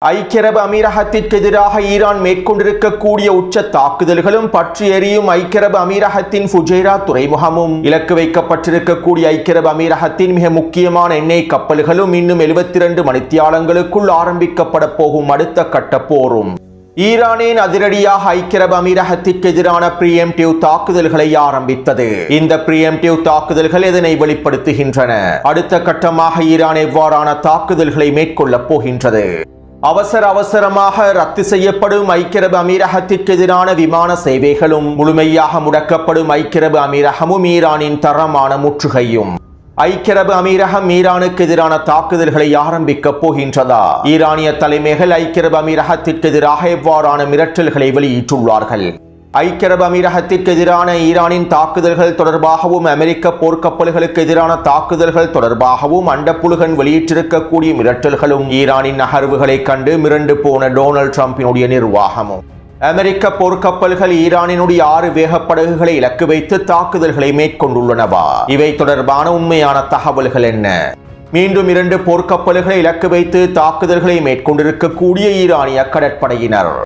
ஐக்கிய அரபு அமீரகத்திற்கு எதிராக ஈரான் மேற்கொண்டிருக்கக்கூடிய உச்ச தாக்குதல்களும் பற்றி எரியும் ஐக்கிய அரபு அமீரகத்தின் ஃபுஜைரா துறைமுகமும் இலக்கு வைக்கப்பட்டிருக்கக்கூடிய ஐக்கிய அரபு அமீரகத்தின் மிக முக்கியமான எண்ணெய் கப்பல்களும் இன்னும் 72 மணித்தியாலங்களுக்குள் ஆரம்பிக்கப்பட போகும் அடுத்த கட்ட போரும் ஈரானின் அதிரடியாக ஐக்கிய அரபு அமீரகத்திற்கு எதிரான பிரியம்டிவ் தாக்குதல்களை ஆரம்பித்தது. இந்த பிரியம்டிவ் தாக்குதல்கள் எதனை வெளிப்படுத்துகின்றன? அடுத்த கட்டமாக ஈரான் எவ்வாறான தாக்குதல்களை மேற்கொள்ளப் போகின்றது? அவசரமாக ரத்து செய்யப்படும் ஐக்கிய அரபு அமீரகத்திற்கு எதிரான விமான சேவைகளும் முழுமையாக முடக்கப்படும் ஐக்கிய அரபு அமீரகமும் ஈரானின் தரமான முற்றுகையும் ஐக்கிய அரபு அமீரகம் ஈரானுக்கு எதிரான தாக்குதல்களை ஆரம்பிக்கப் போகின்றதா? ஈரானிய தலைமைகள் ஐக்கிய அரபு அமீரகத்திற்கு எதிராக எவ்வாறான மிரட்டல்களை வெளியிட்டுள்ளார்கள்? ஐக்கிய அரபு அமீரகத்திற்கு எதிரான ஈரானின் தாக்குதல்கள் தொடர்பாகவும் அமெரிக்க போர்க்கப்பல்களுக்கு எதிரான தாக்குதல்கள் தொடர்பாகவும் அண்டப்புழுகன் வெளியிட்டிருக்கக்கூடிய மிரட்டல்களும் ஈரானின் நகர்வுகளை கண்டு மிரண்டு போன டொனால்ட் டிரம்பினுடைய நிர்வாகமும் அமெரிக்க போர்க்கப்பல்கள் ஈரானினுடைய 6 வேகப்படகுகளை இலக்கு வைத்து தாக்குதல்களை மேற்கொண்டுள்ளனவா? இவை தொடர்பான உண்மையான தகவல்கள் என்ன? மீண்டும் 2 போர்க்கப்பல்களை இலக்கு வைத்து தாக்குதல்களை மேற்கொண்டிருக்கக்கூடிய ஈரானிய கடற்படையினர்.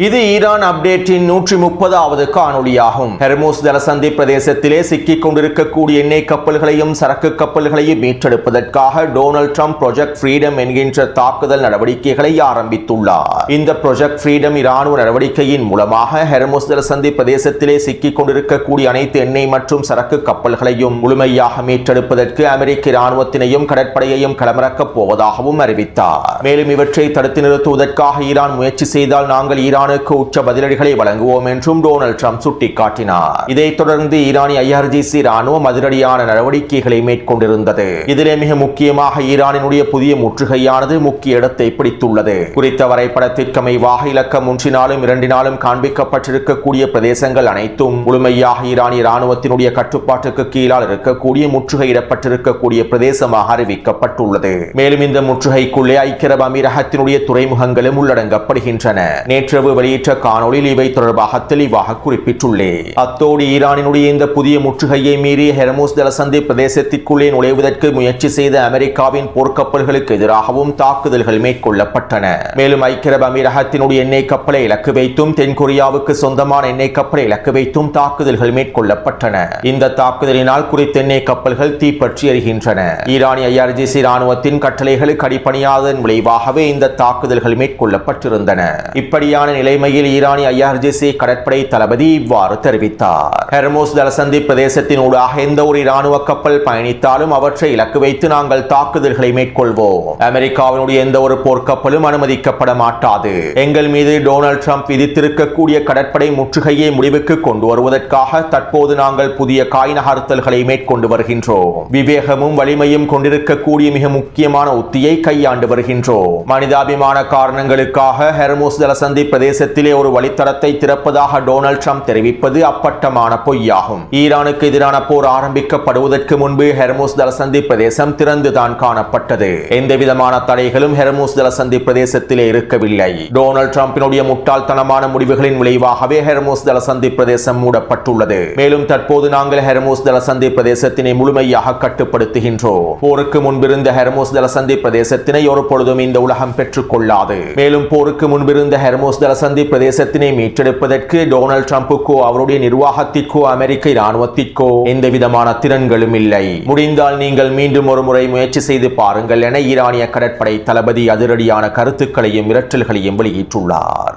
இது ஈரான் அப்டேட்டின் 130வது காணொளியாகும். ஹெர்முஸ் ஜலசந்தி பிரதேசத்திலே சிக்கிக் கொண்டிருக்கக்கூடிய எண்ணெய் கப்பல்களையும் சரக்கு கப்பல்களையும் மீட்டெடுப்பதற்காக டொனால்ட் ட்ரம்ப் ப்ராஜெக்ட் ஃப்ரீடம் என்கின்ற தாக்குதல் நடவடிக்கைகளை ஆரம்பித்துள்ளார். இந்த ப்ராஜெக்ட் ஃப்ரீடம் இராணுவ நடவடிக்கையின் மூலமாக ஹெர்முஸ் ஜலசந்தி பிரதேசத்திலே சிக்கிக் கொண்டிருக்கக்கூடிய அனைத்து எண்ணெய் மற்றும் சரக்கு கப்பல்களையும் முழுமையாக மீட்டெடுப்பதற்கு அமெரிக்க இராணுவத்தினையும் கடற்படையையும் களமிறக்கப் போவதாகவும் அறிவித்தார். மேலும் இவற்றை தடுத்து நிறுத்துவதற்காக ஈரான் முயற்சி செய்தால் நாங்கள் ஈரான் உச்ச பதிலடிகளை வழங்குவோம் என்றும் டொனால்ட் ட்ரம்ப் சுட்டிக்காட்டினார். இதைத் தொடர்ந்து ஈரானிய IRGC ராணுவம் அதிரடியான நடவடிக்கைகளை மேற்கொண்டிருந்தது. இதிலே மிக முக்கியமாக ஈரானினுடைய புதிய முற்றுகையானது முக்கிய இடத்தை பிடித்துள்ளது. குறித்த வரைபடத்திற்கு அமைவாக இலக்கம் 1 2 காண்பிக்கப்பட்டிருக்கக்கூடிய பிரதேசங்கள் அனைத்தும் முழுமையாக ஈரானிய ராணுவத்தினுடைய கட்டுப்பாட்டுக்கு கீழால் இருக்கக்கூடிய முற்றுகையிடப்பட்டிருக்கக்கூடிய பிரதேசமாக அறிவிக்கப்பட்டுள்ளது. மேலும் இந்த முற்றுகைக்குள்ளே ஐக்கிய அரபு அமீரகத்தினுடைய துறைமுகங்களும் உள்ளடங்கப்படுகின்றன. நேற்று வெளியிட்ட காணொளியில் இவை தொடர்பாக தெளிவாக குறிப்பிட்டுள்ளேன். அத்தோடு ஈரானினுடைய இந்த புதிய முற்றுகையை மீறி ஹெர்முஸ் ஜலசந்தி பிரதேசத்திற்குள்ளே நுழைவதற்கு முயற்சி செய்த அமெரிக்காவின் போர்க்கப்பல்களுக்கு எதிராகவும் தாக்குதல்கள் மேற்கொள்ளப்பட்டன. மேலும் ஐக்கிய அரபு அமீரகத்தினுடைய எண்ணெய் கப்பலை இலக்கு வைத்தும் தென்கொரியாவுக்கு சொந்தமான எண்ணெய் கப்பலை இலக்கு வைத்தும் தாக்குதல்கள் மேற்கொள்ளப்பட்டன. இந்த தாக்குதலினால் குறித்த எண்ணெய் கப்பல்கள் தீப்பற்றி எரிகின்றன. ஈரானிய IRGC ராணுவத்தின் கட்டளைகளுக்கு அடிபணியாததன் விளைவாகவே இந்த தாக்குதல்கள் மேற்கொள்ளப்பட்டிருந்தன. இப்படியான நிலைமையில் ஈரானிய IRGC கடற்படை தளபதி இவ்வாறு தெரிவித்தார். ஹெர்முஸ் ஜலசந்தி பிரதேசத்தின் ஊடாக எந்த ஒரு இராணுவ கப்பல் பயணித்தாலும் அவற்றை இலக்கு வைத்து நாங்கள் தாக்குதல்களை மேற்கொள்வோம். அமெரிக்காவினுடைய எந்த ஒரு போர்க்கப்பலும் அனுமதிக்கப்பட மாட்டாது. எங்கள் மீது டொனால்ட் ட்ரம்ப் விதித்திருக்கக்கூடிய கடற்படை முற்றுகையை முடிவுக்கு கொண்டு வருவதற்காக தற்போது நாங்கள் புதிய காய் நகர்த்தல்களை மேற்கொண்டு வருகின்றோம். விவேகமும் வலிமையும் கொண்டிருக்கக்கூடிய மிக முக்கியமான உத்தியை கையாண்டு வருகின்றோம். மனிதாபிமான காரணங்களுக்காக ஹெர்முஸ் ஜலசந்தி பிரதேசத்திலே ஒரு வழித்தடத்தை திறப்பதாக டொனால்ட் ட்ரம்ப் தெரிவிப்பது அப்பட்டமான பொய்யாகும். ஈரானுக்கு எதிரான போர் ஆரம்பிக்கப்படுவதற்கு முன்பு ஹெர்முஸ் ஜலசந்தி பிரதேசம் திறந்துதான் காணப்பட்டது. எந்த விதமான தடைகளும் ஹெர்முஸ் ஜலசந்தி பிரதேசத்திலே இருக்கவில்லை. டொனால்ட் ட்ரம்பினுடைய முட்டாள்தனமான முடிவுகளின் விளைவாகவே ஹெர்முஸ் ஜலசந்தி பிரதேசம் மூடப்பட்டுள்ளது. மேலும் தற்போது நாங்கள் ஹெர்முஸ் ஜலசந்தி பிரதேசத்தினை முழுமையாக கட்டுப்படுத்துகின்றோம். போருக்கு முன்பிருந்த ஹெர்முஸ் ஜலசந்தி பிரதேசத்தினை ஒரு பொழுதும் இந்த உலகம் பெற்றுக் கொள்ளாது. மேலும் போருக்கு முன்பிருந்த ஹெர்முஸ் ஜலசந்தி பிரதேசத்தினை மீட்டெடுப்பதற்கு டொனால்ட் ட்ரம்புக்கோ அவருடைய நிர்வாகத்திற்கோ அமெரிக்க இராணுவத்திற்கோ எந்த விதமான திறன்களும் இல்லை. முடிந்தால் நீங்கள் மீண்டும் ஒரு முறை முயற்சி செய்து பாருங்கள் என ஈரானிய கடற்படை தளபதி அதிரடியான கருத்துக்களையும் மிரட்டல்களையும் வெளியிட்டுள்ளார்.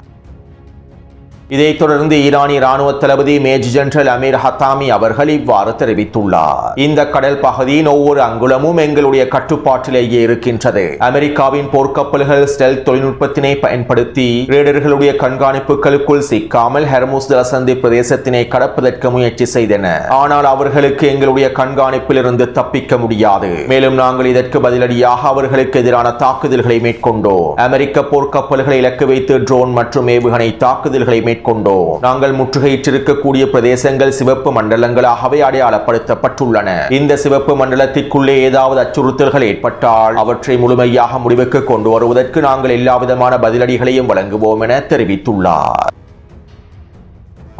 இதைத் தொடர்ந்து ஈரானிய ராணுவ தளபதி மேஜர் ஜெனரல் அமீர் ஹத்தாமி அவர்கள் இவ்வாறு தெரிவித்துள்ளார். இந்த கடல் பகுதியின் ஒவ்வொரு அங்குலமும் எங்களுடைய கட்டுப்பாட்டிலேயே இருக்கின்றது. அமெரிக்காவின் போர்க்கப்பல்கள் ஸ்டெல்த் தொழில்நுட்பத்தினை பயன்படுத்தி ரேடர்களுடைய கண்காணிப்புகளுக்குள் சிக்காமல் ஹெர்முஸ் ஜலசந்தி பிரதேசத்தினை கடப்பதற்கு முயற்சி செய்தன. ஆனால் அவர்களுக்கு எங்களுடைய கண்காணிப்பில் இருந்து தப்பிக்க முடியாது. மேலும் நாங்கள் இதற்கு பதிலடியாக அவர்களுக்கு எதிரான தாக்குதல்களை மேற்கொண்டோம். அமெரிக்க போர்க்கப்பல்களை இலக்கு வைத்து ட்ரோன் மற்றும் ஏவுகணை தாக்குதல்களை நாங்கள் முற்றுகையிட்டிருக்கக்கூடிய பிரதேசங்கள் சிவப்பு மண்டலங்களாகவே அடையாளப்படுத்தப்பட்டுள்ளன. இந்த சிவப்பு மண்டலத்திற்குள்ளே ஏதாவது அச்சுறுத்தல்கள் ஏற்பட்டால் அவற்றை முழுமையாக முடிவுக்கு கொண்டு வருவதற்கு நாங்கள் எல்லாவிதமான பதிலடிகளையும் வழங்குவோம் என தெரிவித்துள்ளார்.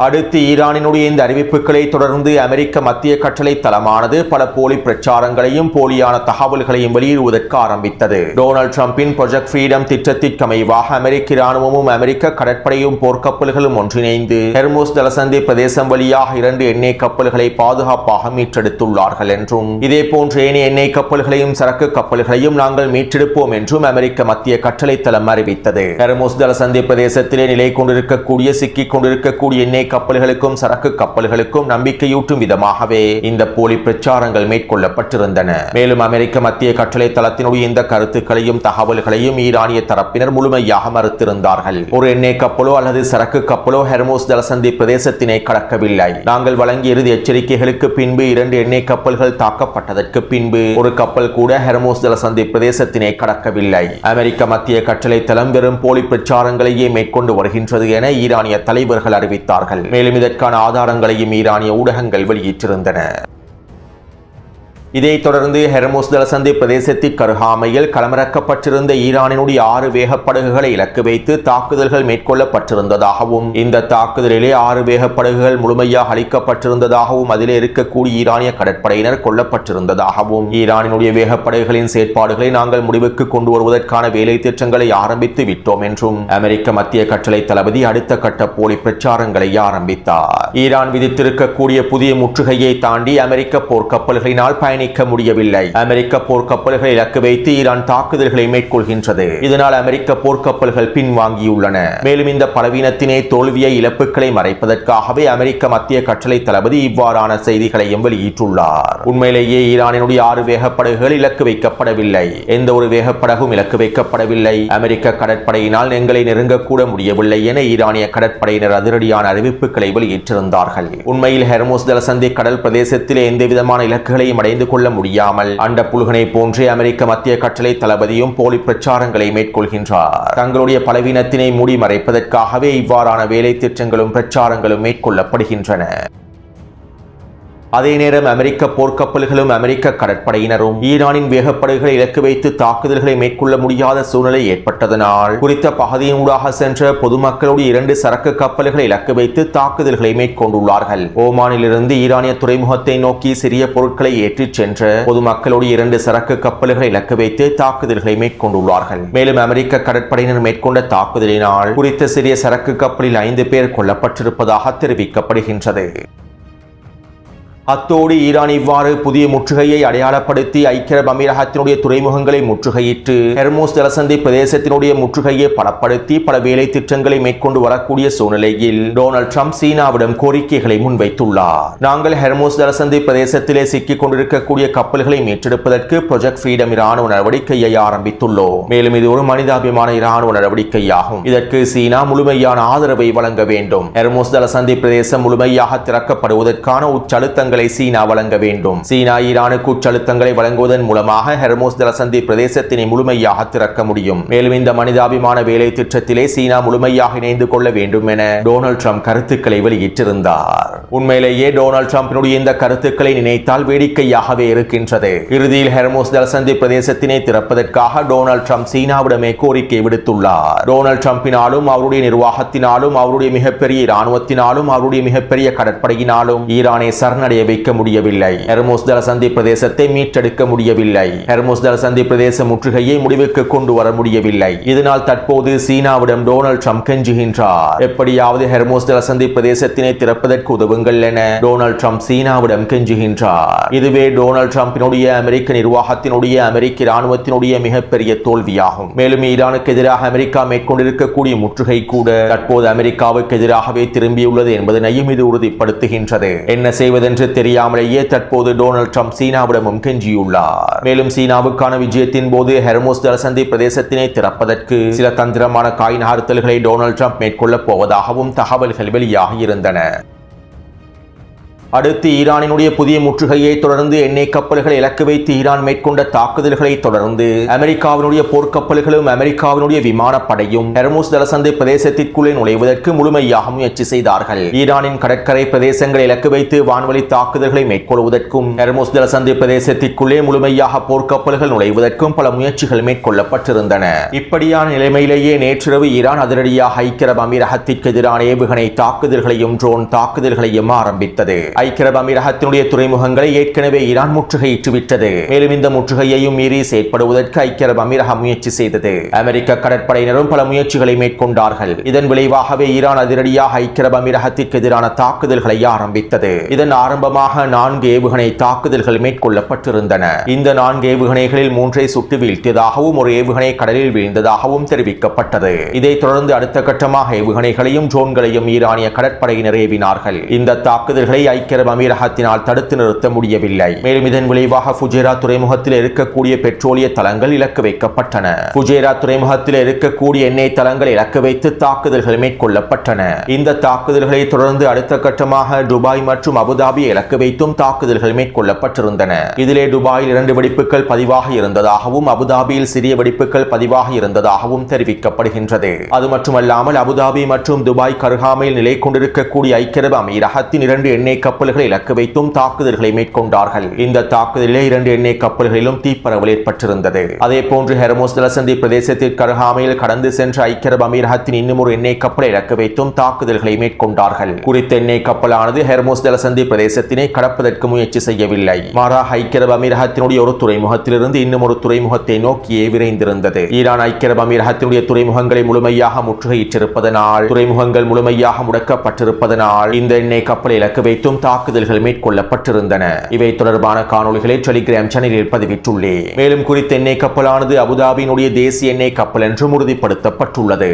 அடுத்து ஈரானினுடைய இந்த அறிவிப்புகளை தொடர்ந்து அமெரிக்க மத்திய கட்டளை தளமானது பல போலி பிரச்சாரங்களையும் போலியான தகவல்களையும் வெளியிடுவதற்கு ஆரம்பித்தது. டொனால்ட் ட்ரம்பின் ப்ராஜெக்ட் ஃப்ரீடம் திட்டத்திற்கமைவாக அமெரிக்க இராணுவமும் அமெரிக்க கடற்படையும் போர்க்கப்பல்களும் ஒன்றிணைந்து ஹெர்முஸ் ஜலசந்தி பிரதேசம் வழியாக 2 எண்ணெய் கப்பல்களை பாதுகாப்பாக மீட்டெடுத்துள்ளார்கள் என்றும் இதேபோன்ற ஏனைய எண்ணெய் கப்பல்களையும் சரக்கு கப்பல்களையும் நாங்கள் மீட்டெடுப்போம் என்றும் அமெரிக்க மத்திய கட்டளை தளம் அறிவித்தது. ஹெர்முஸ் ஜலசந்தி பிரதேசத்திலே நிலை கொண்டிருக்கக்கூடிய சிக்கிக் கொண்டிருக்கக்கூடிய எண்ணெய் கப்பல்களுக்கும் சரக்கு கப்பல்களுக்கும் நம்பிக்கையூட்டும் விதமாகவே இந்த போலி பிரச்சாரங்கள் மேற்கொள்ளப்பட்டிருந்தன. மேலும் அமெரிக்க மத்திய கட்டளை தளத்தினுடைய இந்த கருத்துக்களையும் தகவல்களையும் ஈரானிய தரப்பினர் முழுமையாக மறுத்திருந்தார்கள். ஒரு எண்ணெய் கப்பலோ அல்லது சரக்கு கப்பலோ ஹெர்முஸ் ஜலசந்தி பிரதேசத்தினை கடக்கவில்லை. நாங்கள் வழங்கிய இறுதி எச்சரிக்கைகளுக்கு பின்பு 2 எண்ணெய் கப்பல்கள் தாக்கப்பட்டதற்கு பின்பு ஒரு கப்பல் கூட ஹெர்முஸ் ஜலசந்தி பிரதேசத்தினை கடக்கவில்லை. அமெரிக்க மத்திய கட்டளை தளம் வெறும் போலி பிரச்சாரங்களையே மேற்கொண்டு வருகின்றது என ஈரானிய தலைவர்கள் அறிவித்தார்கள். மேலும் இதற்கான ஆதாரங்களையும் ஈரானிய ஊடகங்கள் வெளியிட்டிருந்தன. இதைத் தொடர்ந்து ஹெர்முஸ் ஜலசந்தி பிரதேசத்திற்கு அருகாமையில் களமிறக்கப்பட்டிருந்த ஈரானினுடைய 6 வேகப்படகுகளை இலக்கு வைத்து தாக்குதல்கள் மேற்கொள்ளப்பட்டிருந்ததாகவும் இந்த தாக்குதலிலே 6 வேகப்படகுகள் முழுமையாக அளிக்கப்பட்டிருந்ததாகவும் அதிலே இருக்கக்கூடிய ஈரானிய கடற்படையினர் கொல்லப்பட்டிருந்ததாகவும் ஈரானினுடைய வேகப்படகுகளின் செயற்பாடுகளை நாங்கள் முடிவுக்கு கொண்டு வருவதற்கான வேலை திட்டங்களை ஆரம்பித்து விட்டோம் என்றும் அமெரிக்க மத்திய கட்டளை தளபதி அடுத்த கட்ட போலி பிரச்சாரங்களை ஆரம்பித்தார். ஈரான் விதித்திருக்கக்கூடிய புதிய முற்றுகையை தாண்டி அமெரிக்க போர்க்கப்பல்களினால் பயணிக்க முடியவில்லை. அமெரிக்க போர்க்கப்பல்களை இலக்கு வைத்து ஈரான் தாக்குதல்களை மேற்கொள்கின்றது. இதனால் அமெரிக்க போர்க்கப்பல்கள் பின்வாங்கியுள்ளன. மேலும் இந்த பலவீனத்தினை தோல்வியை இழப்புகளை மறைப்பதற்காகவே அமெரிக்க மத்திய கட்டளை தளபதி இவ்வாறான செய்திகளையும் வெளியிட்டுள்ளார். உண்மையிலேயே ஈரானினுடைய 6 வேகப்படகுகள் இலக்கு வைக்கப்படவில்லை. எந்த ஒரு வேகப்படகும் இலக்கு வைக்கப்படவில்லை. அமெரிக்க கடற்படையினால் எங்களை நெருங்கக்கூட முடியவில்லை என ஈரானிய கடற்படையினர் அதிரடியான அறிவிப்புகளை வெளியிட்டிருந்தார்கள். உண்மையில் ஹெர்முஸ் ஜலசந்தி கடல் பிரதேசத்திலே எந்த விதமான இலக்குகளையும் அடைந்து கொள்ள முடியாமல் அண்ட புல்கனை போன்றே அமெரிக்க மத்திய கட்டளை தளபதியும் போலி பிரச்சாரங்களை மேற்கொள்கின்றார். தங்களுடைய பலவீனத்தினை மூடி மறைப்பதற்காகவே இவ்வாறான வேலை திட்டங்களும் பிரச்சாரங்களும் மேற்கொள்ளப்படுகின்றன. அதே நேரம் அமெரிக்க போர்க்கப்பல்களும் அமெரிக்க கடற்படையினரும் ஈரானின் வேகப்படகுகளை இலக்கு வைத்து தாக்குதல்களை மேற்கொள்ள முடியாத சூழ்நிலை ஏற்பட்டதனால் குறித்த பகுதியினூடாக சென்ற பொதுமக்களுடைய 2 சரக்கு கப்பல்களை இலக்கு வைத்து தாக்குதல்களை மேற்கொண்டுள்ளார்கள். ஓமானிலிருந்து ஈரானிய துறைமுகத்தை நோக்கி சிறிய பொருட்களை ஏற்றிச் சென்ற பொதுமக்களுடைய 2 சரக்கு கப்பல்களை இலக்கு வைத்து தாக்குதல்களை மேற்கொண்டுள்ளார்கள். மேலும் அமெரிக்க கடற்படையினர் மேற்கொண்ட தாக்குதலினால் குறித்த சிறிய சரக்கு கப்பலில் 5 பேர் கொல்லப்பட்டிருப்பதாக தெரிவிக்கப்படுகின்றது. அத்தோடு ஈரான் இவ்வாறு புதிய முற்றுகையை அடையாளப்படுத்தி ஐக்கிய அரபு அமீரகத்தினுடைய துறைமுகங்களை முற்றுகையிட்டு ஹெர்முஸ் ஜலசந்தி பிரதேசத்தினுடைய முற்றுகையை பலப்படுத்தி பல வேலை திட்டங்களை மேற்கொண்டு வரக்கூடிய சூழ்நிலையில் டொனால்ட் ட்ரம்ப் சீனாவிடம் கோரிக்கைகளை முன்வைத்துள்ளார். நாங்கள் ஹெர்முஸ் ஜலசந்தி பிரதேசத்திலே சிக்கிக் கொண்டிருக்கக்கூடிய கப்பல்களை மீட்டெடுப்பதற்கு ப்ராஜெக்ட் ஃப்ரீடம் இராணுவ நடவடிக்கையை ஆரம்பித்துள்ளோம். மேலும் இது ஒரு மனிதாபிமான இராணுவ நடவடிக்கையாகும். இதற்கு சீனா முழுமையான ஆதரவை வழங்க வேண்டும். ஹெர்முஸ் ஜலசந்தி பிரதேசம் முழுமையாக திறக்கப்படுவதற்கான உச்சழுத்தங்கள் சீனா வழங்க வேண்டும். சீனா ஈரானுக்கு உச்சழுத்தங்களை வழங்குவதன் மூலமாக ஹெர்முஸ் ஜலசந்தி பிரதேசத்தினை முழுமையாக திறக்க முடியும். மேலும் இந்த மனிதாபிமான வேலை திட்டத்திலே சீனா முழுமையாக இணைந்து கொள்ள வேண்டும் என டொனால்ட் ட்ரம்ப் கருத்துக்களை வெளியிட்டிருந்தார். உண்மையிலேயே டொனால்ட் ட்ரம்பினுடைய இந்த கருத்துக்களை நினைத்தால் வேடிக்கையாகவே இருக்கின்றது. இறுதியில் ஹெர்முஸ் ஜலசந்தி பிரதேசத்தினை திறப்பதற்காக டொனால்ட் ட்ரம்ப் சீனாவிடமே கோரிக்கை விடுத்துள்ளார். டொனால்ட் ட்ரம்பினாலும் அவருடைய நிர்வாகத்தினாலும் அவருடைய மிகப்பெரிய இராணுவத்தினாலும் அவருடைய மிகப்பெரிய கடற்படையினாலும் ஈரானை சரணடைய வைக்க முடியவில்லை. ஹெர்முஸ் ஜலசந்தி பிரதேசத்தை மீட்டெடுக்க முடியவில்லை. ஹெர்முஸ் ஜலசந்தி பிரதேச முற்றுகையை முடிவுக்கு கொண்டு வர முடியவில்லை. இதனால் தற்போது சீனாவிடம் டொனால்ட் ட்ரம்ப் கெஞ்சுகின்றார். எப்படியாவது ஹெர்முஸ் ஜலசந்தி பிரதேசத்தினை திறப்பதற்கு உதவுங்கள் என டொனால்ட் ட்ரம்ப் சீனாவிடம் கெஞ்சுகின்றார். இதுவே டொனால்ட் ட்ரம்பினுடைய அமெரிக்க நிர்வாகத்தினுடைய அமெரிக்க இராணுவத்தினுடைய மிகப்பெரிய தோல்வியாகும். மேலும் ஈரானுக்கு எதிராக அமெரிக்கா மேற்கொண்டிருக்கக்கூடிய முற்றுகை கூட தற்போது அமெரிக்காவுக்கு எதிராகவே திரும்பியுள்ளது என்பதனையும் இது உறுதிப்படுத்துகின்றது. என்ன செய்வதென்று தெரியாமலேயே தற்போது டொனால்ட் ட்ரம்ப் சீனாவிடமும் கெஞ்சியுள்ளார். மேலும் சீனாவுக்கான விஜயத்தின் போது ஹெர்முஸ் ஜலசந்தி பிரதேசத்தினை திறப்பதற்கு சில தந்திரமான காய் நகர்த்தல்களை டொனால்ட் ட்ரம்ப் மேற்கொள்ளப் போவதாகவும் தகவல்கள் வெளியாகி இருந்தன. அடுத்து ஈரானினுடைய புதிய முற்றுகையை தொடர்ந்து எண்ணெய் கப்பல்களை இலக்கு வைத்து ஈரான் மேற்கொண்ட தாக்குதல்களை தொடர்ந்து அமெரிக்காவினுடைய போர்க்கப்பல்களும் அமெரிக்காவினுடைய விமானப்படையும் ஹெர்முஸ் ஜலசந்தி பிரதேசத்திற்குள்ளே நுழைவதற்கு முழுமையாக முயற்சி செய்தார்கள். ஈரானின் கடற்கரை பிரதேசங்களை இலக்கு வைத்து வான்வழி தாக்குதல்களை மேற்கொள்வதற்கும் ஹெர்முஸ் ஜலசந்தி பிரதேசத்திற்குள்ளே முழுமையாக போர்க்கப்பல்கள் நுழைவதற்கும் பல முயற்சிகள் மேற்கொள்ளப்பட்டிருந்தன. இப்படியான நிலைமையிலேயே நேற்றிரவு ஈரான் அதிரடியாக ஐக்கிய அரபு அமீரகத்திற்கு எதிரான ஏவுகணை தாக்குதல்களையும் ட்ரோன் தாக்குதல்களையும் ஆரம்பித்தது. ஐக்கிய அரபு அமீரகத்தினுடைய துறைமுகங்களை ஏற்கனவே ஈரான் முற்றுகையிட்டுவிட்டது. மேலும் இந்த முற்றுகையையும் மீறி செயற்படுவதற்கு ஐக்கிய அரபு அமீரகம் முயற்சி செய்தது. அமெரிக்க கடற்படையினரும் பல முயற்சிகளை மேற்கொண்டார்கள். இதன் விளைவாகவே ஈரான் அதிரடியாக ஐக்கிய அரபு அமீரகத்திற்கு எதிரான தாக்குதல்களை ஆரம்பித்தது. இதன் ஆரம்பமாக 4 ஏவுகணை தாக்குதல்கள் மேற்கொள்ளப்பட்டிருந்தன. இந்த 4 ஏவுகணைகளில் 3ஐ சுட்டு வீழ்த்தியதாகவும் ஒரு ஏவுகணை கடலில் வீழ்ந்ததாகவும் தெரிவிக்கப்பட்டது. இதைத் தொடர்ந்து அடுத்த கட்டமாக ஏவுகணைகளையும் ட்ரோன்களையும் ஈரானிய கடற்படையினர் ஏவினார்கள். இந்த தாக்குதல்களை ஐக்கிய அரபு அமீரகத்தினால் தடுத்து நிறுத்த முடியவில்லை. மேலும் இதன் விளைவாக ஃபுஜேரா துறைமுகத்தில் இருக்கக்கூடிய பெட்ரோலிய தளங்கள் இலக்கு வைக்கப்பட்டன. ஃபுஜேரா துறைமுகத்தில் இருக்கக்கூடிய எண்ணெய் தளங்கள் இலக்கு வைத்து தாக்குதல்கள் மேற்கொள்ளப்பட்டன. இந்த தாக்குதல்களை தொடர்ந்து அடுத்த கட்டமாக துபாய் மற்றும் அபுதாபியை இலக்கு வைத்தும் தாக்குதல்கள் மேற்கொள்ளப்பட்டிருந்தன. இதிலே துபாயில் 2 வெடிப்புகள் பதிவாக இருந்ததாகவும் அபுதாபியில் சிறிய வெடிப்புகள் பதிவாக இருந்ததாகவும் தெரிவிக்கப்படுகின்றது. அது மட்டுமல்லாமல் அபுதாபி மற்றும் துபாய் கருகாமையில் நிலை கொண்டிருக்கக்கூடிய ஐக்கிய அரபு அமீரகத்தின் 2 எண்ணெய் கப்பல்களை இலக்கு வைத்தும் தாக்குதல்களை மேற்கொண்டார்கள். இந்த தாக்குதலிலே 2 எண்ணெய் கப்பல்களிலும் தீப்பரவல் ஏற்பட்டிருந்தது. அதே போன்று ஹெர்முஸ் ஜலசந்தி பிரதேசத்திற்கு அருகாமையில் கடந்து சென்ற ஐக்கிய அரபு அமீரகத்தின் இன்னும் ஒரு எண்ணெய் கப்பலை இலக்கு வைத்தும் தாக்குதல்களை மேற்கொண்டார்கள். குறித்த எண்ணெய் கப்பலானது ஹெர்முஸ் ஜலசந்தி பிரதேசத்தினை கடப்பதற்கு முயற்சி செய்யவில்லை. மாறாக ஐக்கிய அரபு அமீரகத்தினுடைய ஒரு துறைமுகத்திலிருந்து இன்னும் ஒரு துறைமுகத்தை நோக்கியே விரைந்திருந்தது. ஈரான் ஐக்கிய அரபு அமீரகத்தினுடைய துறைமுகங்களை முழுமையாக முற்றுகையிட்டிருப்பதனால், துறைமுகங்கள் முழுமையாக முடக்கப்பட்டிருப்பதனால் இந்த எண்ணெய் கப்பலை இலக்கு வைத்தும் தாக்குதல்கள் மேற்கொள்ளப்பட்டிருந்தன. இவை தொடர்பான காணொளிகளை டெலிகிராம் சேனலில் பதிவிட்டுள்ளேன். மேலும் குறித்த எண்ணெய் கப்பலானது அபுதாபியினுடைய தேசிய எண்ணெய் கப்பல் என்றும் உறுதிப்படுத்தப்பட்டுள்ளது.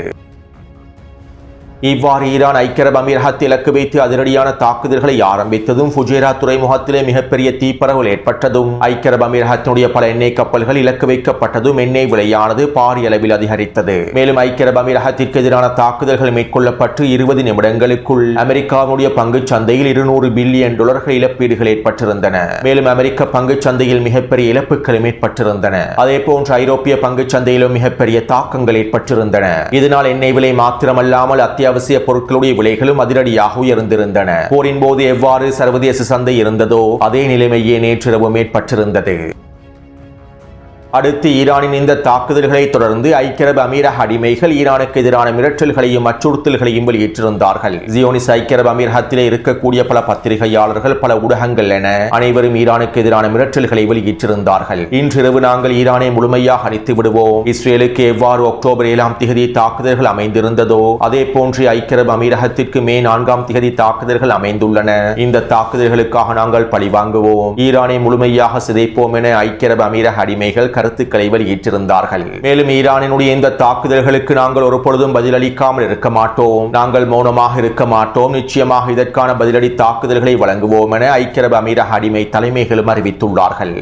இவ்வாறு ஈரான் ஐக்கிய அரபு அமீரகத்தை இலக்கு வைத்து அதிரடியான தாக்குதல்களை ஆரம்பித்ததும் ஃபுஜேரா துறைமுகத்திலே மிகப்பெரிய தீப்பரவல் ஏற்பட்டதும் ஐக்கிய அரபு அமீரகத்தினுடைய பல எண்ணெய் கப்பல்கள் இலக்கு வைக்கப்பட்டதும் எண்ணெய் விலையானது பாரிய அளவில் அதிகரித்தது. மேலும் ஐக்கிய அரபு அமீரகத்திற்கு எதிரான தாக்குதல்கள் மேற்கொள்ளப்பட்டு 20 நிமிடங்களுக்குள் அமெரிக்காவுடைய பங்கு சந்தையில் $200 பில்லியன் இழப்பீடுகள் ஏற்பட்டிருந்தன. மேலும் அமெரிக்க பங்கு சந்தையில் மிகப்பெரிய இழப்புகளும் ஏற்பட்டிருந்தன. அதே போன்று ஐரோப்பிய பங்கு சந்தையிலும் மிகப்பெரிய தாக்கங்கள் ஏற்பட்டிருந்தன. இதனால் எண்ணெய் விலை மாத்திரமல்லாமல் அத்தியாவசிய பொருட்களுடைய விலைகளும் அதிரடியாக உயர்ந்திருந்தன. போரின் போது எவ்வாறு சர்வதேச சந்தை இருந்ததோ அதே நிலைமையே நேற்றிரவு ஏற்பட்டிருந்தது. அடுத்து ஈரானின் இந்த தாக்குதல்களை தொடர்ந்து ஐக்கிய அரபு அமீரக அடிமைகள் ஈரானுக்கு எதிரான மிரட்டல்களையும் அச்சுறுத்தல்களையும் வெளியிட்டிருந்தார்கள். ஜியோனிஸ் ஐக்கிய அரபு அமீரகத்திலே இருக்கக்கூடிய பல பத்திரிகையாளர்கள், பல ஊடகங்கள் என அனைவரும் ஈரானுக்கு எதிரான மிரட்டல்களை வெளியிட்டிருந்தார்கள். இன்றிரவு நாங்கள் ஈரானை முழுமையாக அழித்து விடுவோம், இஸ்ரேலுக்கு எவ்வாறு அக்டோபர் 7ஆம் தேதி தாக்குதல்கள் அமைந்திருந்ததோ அதே போன்று ஐக்கிய அரபு அமீரகத்திற்கு மே 4ஆம் தேதி தாக்குதல்கள் அமைந்துள்ளன. இந்த தாக்குதல்களுக்காக நாங்கள் பழிவாங்குவோம், ஈரானை முழுமையாக சிதைப்போம் என ஐக்கிய அரபு அமீரக அடிமைகள் கருத்துக்களை வெளியிட்டிருந்தார்கள். மேலும் ஈரானினுடைய இந்த தாக்குதல்களுக்கு நாங்கள் ஒரு பொழுதும் பதிலளிக்காமல் இருக்க மாட்டோம், நாங்கள் மௌனமாக இருக்க மாட்டோம், நிச்சயமாக இதற்கான பதிலடி தாக்குதல்களை வழங்குவோம் என ஐக்கிய அரபு அமீரக அடிமை தலைமைகளும் அறிவித்துள்ளார்கள்.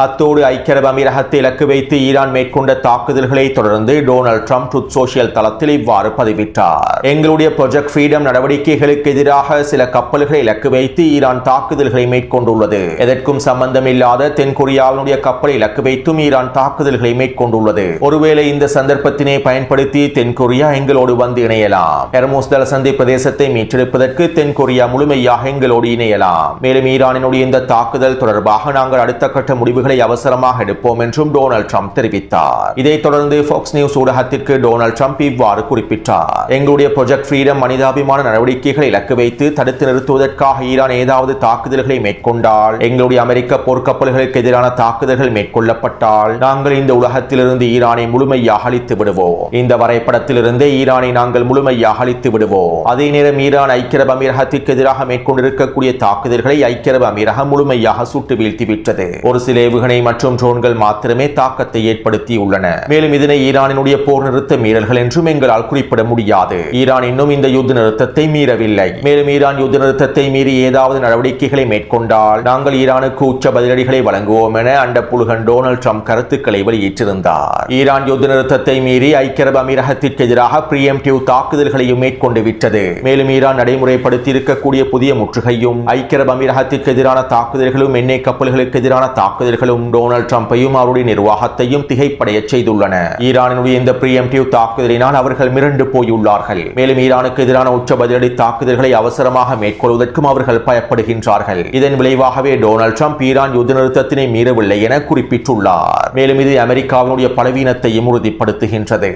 அத்தோடு ஐக்கிய அரபு அமீரகத்தை இலக்கு வைத்து ஈரான் மேற்கொண்ட தாக்குதல்களை தொடர்ந்து டொனால்ட் ட்ரம்ப் ட்ரூத் சோஷியல் தளத்தில் இவ்வாறு பதிவிட்டார். எங்களுடைய ப்ராஜெக்ட் ஃப்ரீடம் நடவடிக்கைகளுக்கு எதிராக சில கப்பல்களை இலக்கு வைத்து ஈரான் தாக்குதல்களை மேற்கொண்டுள்ளது. எதற்கும் சம்பந்தமில்லாத தென்கொரியாவினுடைய கப்பலை இலக்கு வைத்தும் ஈரான் தாக்குதல்களை மேற்கொண்டுள்ளது. ஒருவேளை இந்த சந்தர்ப்பத்தினை பயன்படுத்தி தென்கொரியா எங்களோடு வந்து இணையலாம். ஹெர்முஸ் ஜலசந்தி பிரதேசத்தை மீட்டெடுப்பதற்கு தென்கொரியா முழுமையாக எங்களோடு இணையலாம். மேலும் ஈரானினுடைய இந்த தாக்குதல் தொடர்பாக நாங்கள் அடுத்த கட்ட முடிவு அவசரமாக எடுப்போம் என்றும் டொனால்ட் ட்ரம்ப் தெரிவித்தார். இதைத் தொடர்ந்து ஃபாக்ஸ் நியூஸ் ஊடகத்திற்கு டொனால்ட் ட்ரம்ப் இவ்வாறு குறிப்பிட்டார். எங்களுடைய ப்ராஜெக்ட் ஃப்ரீடம் மனிதாபிமான நடவடிக்கைகளை இலக்கு வைத்து தடுத்து நிறுத்துவதற்காக ஈரான் ஏதாவது தாக்குதல்களை மேற்கொண்டால், எங்களுடைய அமெரிக்க போர்க்கப்பல்களுக்கு எதிரான தாக்குதல்கள் மேற்கொள்ளப்பட்டால் நாங்கள் இந்த உலகத்திலிருந்து ஈரானை முழுமையாக அழித்து விடுவோம். இந்த வரைபடத்திலிருந்தே ஈரானை நாங்கள் முழுமையாக அழித்து விடுவோம். அதே நேரம் ஈரான் ஐக்கிய அரபு அமீரகத்திற்கு எதிராக மேற்கொண்டிருக்கக்கூடிய தாக்குதல்களை ஐக்கிய அரபு அமீரகம் முழுமையாக சுட்டு வீழ்த்திவிட்டது. ஒரு சில ஏவுகணை மற்றும் ட்ரோன்கள் மாத்திரமே தாக்கத்தை ஏற்படுத்தியுள்ளன. மேலும் இதனை ஈரானினுடைய போர் நிறுத்த மீறல்கள் என்றும் எங்களால் குறிப்பிட முடியாது. ஈரான் இன்னும் இந்த யுத்த நிறுத்தத்தை மீறவில்லை. மேலும் ஈரான் யுத்த நிறுத்தத்தை மீறி ஏதாவது நடவடிக்கைகளை மேற்கொண்டால் நாங்கள் ஈரானுக்கு உச்ச பதிலடிகளை வழங்குவோம் என அண்டப்புழுகன் டொனால்ட் ட்ரம்ப் கருத்துக்களை வெளியிட்டிருந்தார். ஈரான் யுத்த நிறுத்தத்தை மீறி ஐக்கிய அரபு அமீரகத்திற்கு எதிராக பிரியம்டிவ் தாக்குதல்களையும் மேற்கொண்டு விட்டது. மேலும் ஈரான் நடைமுறைப்படுத்தி இருக்கக்கூடிய புதிய முற்றுகையும் ஐக்கிய அரபு அமீரகத்திற்கு எதிரான தாக்குதல்களும் எண்ணெய் கப்பல்களுக்கு எதிரான தாக்குதல்களும் டொனால்ட் ட்ரம்பையும் அவருடைய நிர்வாகத்தையும் திகைப்படைய செய்துள்ளன. ஈரானுடைய இந்த பிரியம்டிவ் தாக்குதலினால் அவர்கள் மிரண்டு போயுள்ளார்கள். மேலும் ஈரானுக்கு எதிரான உச்ச பதிலடி தாக்குதல்களை அவசரமாக மேற்கொள்வதற்கும் அவர்கள் பயப்படுகின்றார்கள். இதன் விளைவாகவே டொனால்ட் ட்ரம்ப் ஈரான் யுத்த நிறுத்தத்தினை மீறவில்லை என குறிப்பிட்டுள்ளார். மேலும் இது அமெரிக்காவினுடைய பலவீனத்தையும் உறுதிப்படுத்துகின்றது.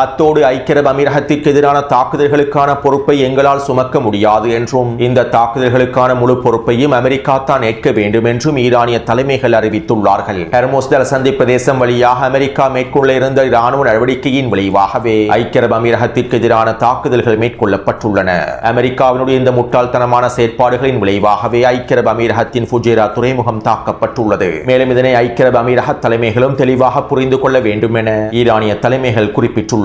அத்தோடு ஐக்கிய அரபு அமீரகத்திற்கு எதிரான தாக்குதல்களுக்கான பொறுப்பை எங்களால் சுமக்க முடியாது என்றும் இந்த தாக்குதல்களுக்கான முழு பொறுப்பையும் அமெரிக்கா தான் ஏற்க வேண்டும் என்றும் ஈரானிய தலைமைகள் அறிவித்துள்ளார்கள். ஹெர்மோஸ் ஜலசந்தி பிரதேசம் வழியாக அமெரிக்கா மேற்கொள்ள இருந்த இராணுவ நடவடிக்கையின் விளைவாகவே ஐக்கிய அரபு அமீரகத்திற்கு எதிரான தாக்குதல்கள் மேற்கொள்ளப்பட்டுள்ளன. அமெரிக்காவினுடைய இந்த முட்டாள்தனமான செயற்பாடுகளின் விளைவாகவே ஐக்கிய அரபு அமீரகத்தின் ஃபுஜேரா துறைமுகம் தாக்கப்பட்டுள்ளது. மேலும் இதனை ஐக்கிய அரபு அமீரக தலைமைகளும் தெளிவாக புரிந்து கொள்ள வேண்டும் என ஈரானிய தலைமைகள் குறிப்பிட்டுள்ளனர்.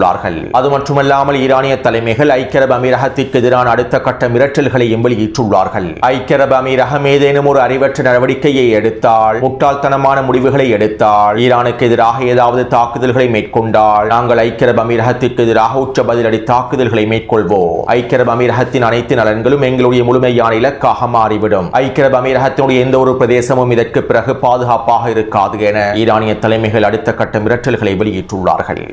அது மட்டுமல்லாமல் ஈரானிய தலைமைகள் ஐக்கிய அரபு அமீரகத்திற்கு எதிரான அடுத்த கட்ட மிரட்டல்களையும் வெளியிட்டுள்ளார்கள். ஐக்கிய அரபு அமீரகம் ஏதேனும் ஒரு அறிவற்ற நடவடிக்கையை எடுத்தால், முட்டாள்தனமான முடிவுகளை எடுத்தால், ஈரானுக்கு எதிராக ஏதாவது தாக்குதல்களை மேற்கொண்டால் நாங்கள் ஐக்கிய அரபு அமீரகத்திற்கு எதிராக உச்ச பதிலடி தாக்குதல்களை மேற்கொள்வோம். ஐக்கிய அரபு அமீரகத்தின் அனைத்து நலன்களும் எங்களுடைய முழுமையான இலக்காக மாறிவிடும். ஐக்கிய அரபு அமீரகத்தினுடைய எந்த ஒரு பிரதேசமும் இதற்கு பிறகு பாதுகாப்பாக இருக்காது என ஈரானிய தலைமைகள் அடுத்த கட்ட மிரட்டல்களை வெளியிட்டுள்ளார்கள்.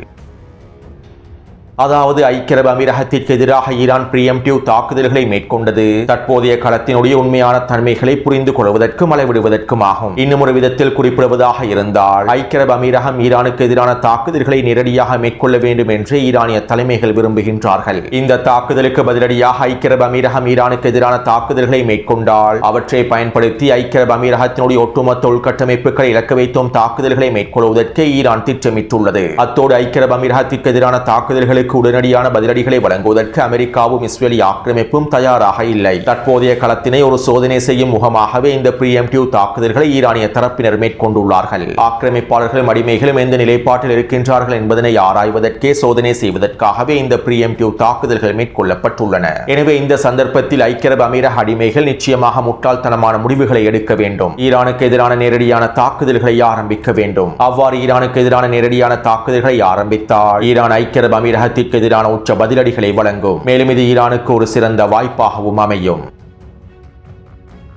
அதாவது ஐக்கிய அரபு அமீரகத்திற்கு எதிராக ஈரான் பிரியம்டிவ் தாக்குதல்களை மேற்கொண்டது தற்போதைய களத்தினுடைய உண்மையான தன்மைகளை புரிந்து கொள்வதற்கும் அளவிடுவதற்கும் ஆகும். இன்னும் ஒரு விதத்தில் குறிப்பிடுவதாக இருந்தால் ஐக்கிய அரபு அமீரகம் ஈரானுக்கு எதிரான தாக்குதல்களை நேரடியாக மேற்கொள்ள வேண்டும் என்று ஈரானிய தலைமைகள் விரும்புகின்றார்கள். இந்த தாக்குதலுக்கு பதிலடியாக ஐக்கிய அரபு அமீரகம் ஈரானுக்கு எதிரான தாக்குதல்களை மேற்கொண்டால் அவற்றை பயன்படுத்தி ஐக்கிய அரபு அமீரகத்தினுடைய ஒட்டுமொத்த உள்கட்டமைப்புகளை இலக்க வைத்தும் தாக்குதல்களை மேற்கொள்வதற்கு ஈரான் திட்டமிட்டுள்ளது. அத்தோடு ஐக்கிய அரபு அமீரகத்திற்கு எதிரான தாக்குதல்களுக்கு உடனடியான பதிலடிகளை வழங்குவதற்கு அமெரிக்காவும் இஸ்ரேலி ஆக்கிரமிப்பும் தயாராக இல்லை. தற்போதைய களத்தினை ஒரு சோதனை செய்யும் முகமாகவே இந்த பிரியம்டிவ் தாக்குதல்களை ஈரானிய தரப்பினர் மேற்கொண்டுள்ளார்கள். ஆக்கிரமிப்பாளர்களும் அடிமைகளும் எந்த நிலைப்பாட்டில் இருக்கின்றார்கள் என்பதனை ஆராய்வதற்கே சோதனை செய்வதற்காகவே இந்த பிரியம்டிவ் தாக்குதல்கள் மேற்கொள்ளப்பட்டுள்ளன. எனவே இந்த சந்தர்ப்பத்தில் ஐக்கிய அரபு அமீரக அடிமைகள் நிச்சயமாக முட்டாள்தனமான முடிவுகளை எடுக்க வேண்டும். ஈரானுக்கு எதிரான நேரடியான தாக்குதல்களை ஆரம்பிக்க வேண்டும். அவ்வாறு ஈரானுக்கு எதிரான நேரடியான தாக்குதல்களை ஆரம்பித்தால் ஈரான் ஐக்கிய அரபு அமீரக எதிரான உச்ச பதிலடிகளை வழங்கும். மேலும் இது ஈரானுக்கு ஒரு சிறந்த வாய்ப்பாகவும் அமையும்.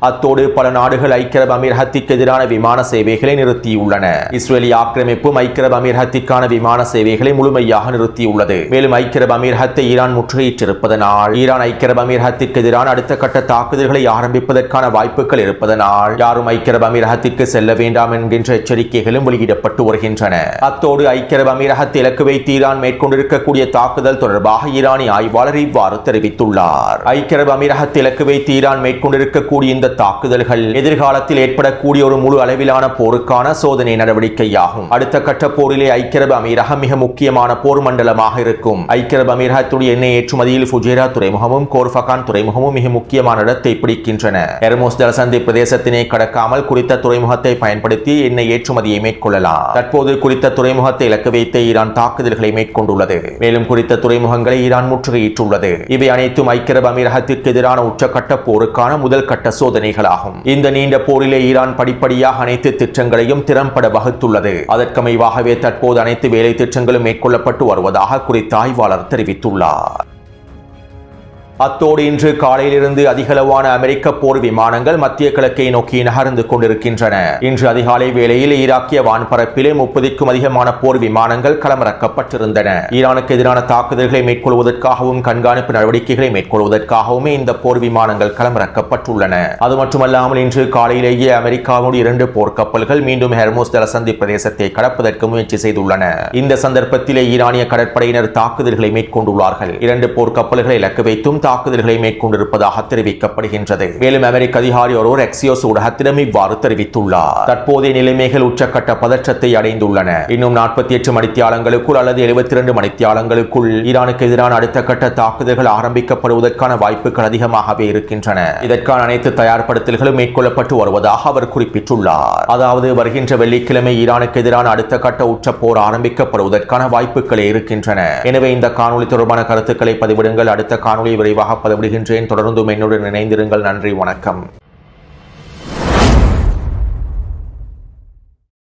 அத்தோடு பல நாடுகள் ஐக்கிய அரபு அமீரகத்திற்கு எதிரான விமான சேவைகளை நிறுத்தியுள்ளன. இஸ்ரேலி ஆக்கிரமிப்பும் ஐக்கிய அரபு அமீரகத்திற்கான விமான சேவைகளை முழுமையாக நிறுத்தியுள்ளது. மேலும் ஐக்கிய அரபு அமீரகத்தை ஈரான் முற்றுகையிட்டிருப்பதனால் ஈரான் ஐக்கிய அரபு அமீரகத்திற்கு எதிரான அடுத்த கட்ட தாக்குதல்களை ஆரம்பிப்பதற்கான வாய்ப்புகள் இருப்பதனால் யாரும் ஐக்கிய அரபு அமீரகத்திற்கு செல்ல வேண்டாம் என்கின்ற எச்சரிக்கைகளும் வெளியிடப்பட்டு வருகின்றன. அத்தோடு ஐக்கிய அரபு அமீரகத்தை இலக்கு வைத்து ஈரான் மேற்கொண்டிருக்கக்கூடிய தாக்குதல் தொடர்பாக ஈரானிய ஆய்வாளர் இவ்வாறு தெரிவித்துள்ளார். ஐக்கிய அரபு அமீரகத்தை இலக்கு வைத்து ஈரான் மேற்கொண்டிருக்கக்கூடிய இந்த தாக்குதல்கள் எதிர்காலத்தில் ஏற்படக்கூடிய ஒரு முழு அளவிலான போருக்கான சோதனை நடவடிக்கையாகும். அடுத்த கட்ட போரிலே ஐக்கிய அரபு அமீரகம் மிக முக்கியமான போர் மண்டலமாக இருக்கும். ஐக்கிய அரபு அமீரகத்துடைய எண்ணெய் ஏற்றுமதியில் ஃபுஜேரா துறைமுகமும் கோர்ஃபகான் துறைமுகமும் மிக முக்கியமான இடத்தை பிடிக்கின்றன. ஹெர்மோஸ் ஜலசந்தி பிரதேசத்தினை கடக்காமல் குறித்த துறைமுகத்தை பயன்படுத்தி எண்ணெய் ஏற்றுமதியை மேற்கொள்ளலாம். தற்போது குறித்த துறைமுகத்தை இலக்கு வைத்து ஈரான் தாக்குதல்களை மேற்கொண்டுள்ளது. மேலும் குறித்த துறைமுகங்களை ஈரான் முற்றுகையிட்டுள்ளது. இவை அனைத்தும் ஐக்கிய அரபு அமீரகத்திற்கு எதிரான உச்சக்கட்ட போருக்கான முதல் கட்ட சோதனை. இந்த நீண்ட போரிலே ஈரான் படிப்படியாக அனைத்து திட்டங்களையும் திறம்பட வகுத்துள்ளது. அதற்கமைவாகவே தற்போது அனைத்து வேலை திட்டங்களும் மேற்கொள்ளப்பட்டு வருவதாக குறித்த ஆய்வாளர் தெரிவித்துள்ளார். அத்தோடு இன்று காலையிலிருந்து அதிகளவான அமெரிக்க போர் விமானங்கள் மத்திய கிழக்கை நோக்கி நகர்ந்து கொண்டிருக்கின்றன. இன்று அதிகாலை வேளையில் ஈராக்கிய வான்பரப்பிலே 30க்கும் அதிகமான போர் விமானங்கள் களமிறக்கப்பட்டிருந்தன. ஈரானுக்கு எதிரான தாக்குதல்களை மேற்கொள்வதற்காகவும் கண்காணிப்பு நடவடிக்கைகளை மேற்கொள்வதற்காகவும் இந்த போர் விமானங்கள் களமிறக்கப்பட்டுள்ளன. அது மட்டுமல்லாமல் இன்று காலையிலேயே அமெரிக்காவுடைய 2 போர்க்கப்பல்கள் மீண்டும் ஹெர்மோஸ் ஜலசந்தி பிரதேசத்தை கடப்பதற்கு முயற்சி செய்துள்ளன. இந்த சந்தர்ப்பத்திலே ஈரானிய கடற்படையினர் தாக்குதல்களை மேற்கொண்டுள்ளார்கள். 2 போர்க்கப்பல்களை இலக்கு வைத்தும் தாக்குதல்களை மேற்கொண்டிருப்பதாக தெரிவிக்கப்படுகின்றது. மேலும் அமெரிக்க அதிகாரி ஒருவர் எக்ஸியோஸ் ஊடகத்திடம் இவ்வாறு தெரிவித்துள்ளார். தற்போதைய நிலைமைகள் உச்சக்கட்ட பதற்றத்தை அடைந்துள்ளன. இன்னும் 48 மணித்தியாலங்களுக்குள் அல்லது 72 மணித்தியாலங்களுக்குள் ஈரானுக்கு எதிரான அடுத்த கட்ட தாக்குதல்கள் ஆரம்பிக்கப்படுவதற்கான வாய்ப்புகள் அதிகமாகவே இருக்கின்றன. இதற்கான அனைத்து தயார்படுத்தல்களும் மேற்கொள்ளப்பட்டு வருவதாக அவர் குறிப்பிட்டுள்ளார். அதாவது வருகின்ற வெள்ளிக்கிழமை ஈரானுக்கு எதிரான அடுத்த கட்ட உச்ச போர் ஆரம்பிக்கப்படுவதற்கான வாய்ப்புகளே இருக்கின்றன. எனவே இந்த காணொலி தொடர்பான கருத்துக்களை பதிவிடுங்கள். அடுத்த காணொலியை விரைவாக பதிவிடுகின்றேன். தொடர்ந்தும் என்னுடன் இணைந்திருங்கள். நன்றி, வணக்கம்.